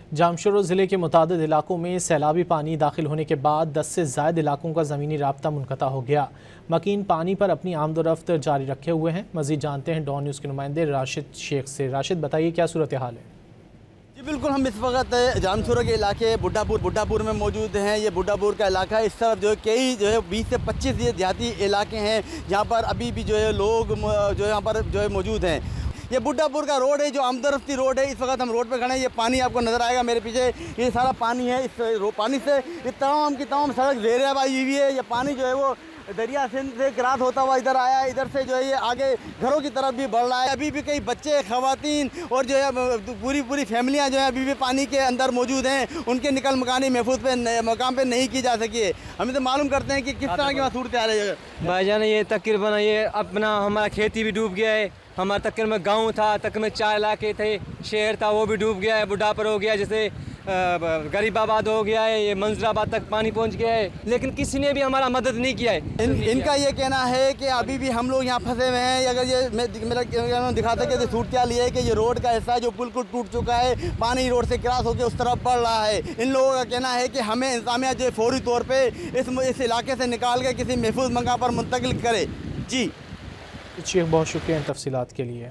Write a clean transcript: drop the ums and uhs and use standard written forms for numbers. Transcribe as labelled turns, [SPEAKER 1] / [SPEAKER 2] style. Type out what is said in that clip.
[SPEAKER 1] जामशेदपुर ज़िले के मुतादिद इलाकों में सैलाबी पानी दाखिल होने के बाद 10 से ज़ायद इलाकों का ज़मीनी राब्ता मुनक़ता हो गया। मकीन पानी पर अपनी आमदोरफ्त जारी रखे हुए हैं। मज़ीद जानते हैं डॉन न्यूज़ के नुमाइंदे राशिद शेख से। राशिद, बताइए क्या सूरत हाल है?
[SPEAKER 2] जी बिल्कुल, हम इस वक्त जामशेदपुर के इलाके बुड्ढापुर में मौजूद हैं। ये बुड्ढापुर का इलाका है। इस तरफ जो है कई 20 से 25 ये देहाती इलाके हैं जहाँ पर अभी भी लोग यहाँ पर मौजूद हैं। ये बुड्ढापुर का रोड है जो आमदरफ्ती रोड है। इस वक्त हम रोड पे खड़े हैं। ये पानी आपको नज़र आएगा मेरे पीछे, ये सारा पानी है। इस पानी से ये तमाम की तमाम सड़क दरियाबाजी हुई है। ये पानी जो है वो दरिया सिंध से क्रॉस होता हुआ इधर आया है। इधर से जो है ये आगे घरों की तरफ भी बढ़ रहा है। अभी भी कई बच्चे, ख़वातीन और जो है पूरी फैमिलियाँ जो है अभी भी पानी के अंदर मौजूद हैं। उनके निकल मकानी महफूज मकाम पे नहीं की जा सकी है। हम तो मालूम करते हैं कि किस तरह की सूरत आ रही है।
[SPEAKER 3] भाईजान, ये तकरीबन ये अपना हमारा खेती भी डूब गया है। हमारा तक में गांव था, तक में 4 इलाके थे, शहर था, वो भी डूब गया है। बुढ़ापर हो गया, जैसे गरीबाबाद हो गया है, ये मंजराबाद तक पानी पहुंच गया है, लेकिन किसी ने भी हमारा मदद नहीं किया है।
[SPEAKER 2] इनका ये कहना है कि अभी भी हम लोग यहाँ फंसे हुए हैं। अगर ये मेरा दिखाता कि सूरत क्या है कि ये रोड का हिस्सा जो बिल्कुल टूट चुका है, पानी रोड से क्रॉस होकर उस तरफ बढ़ रहा है। इन लोगों का कहना है कि हमें इंतजामिया जो फौरी तौर पर इस इलाके से निकाल के किसी महफूज मकाम पर मुंतकिल करे। जी
[SPEAKER 1] शेख, बहुत शुक्रिया इन तफसीलात के लिए।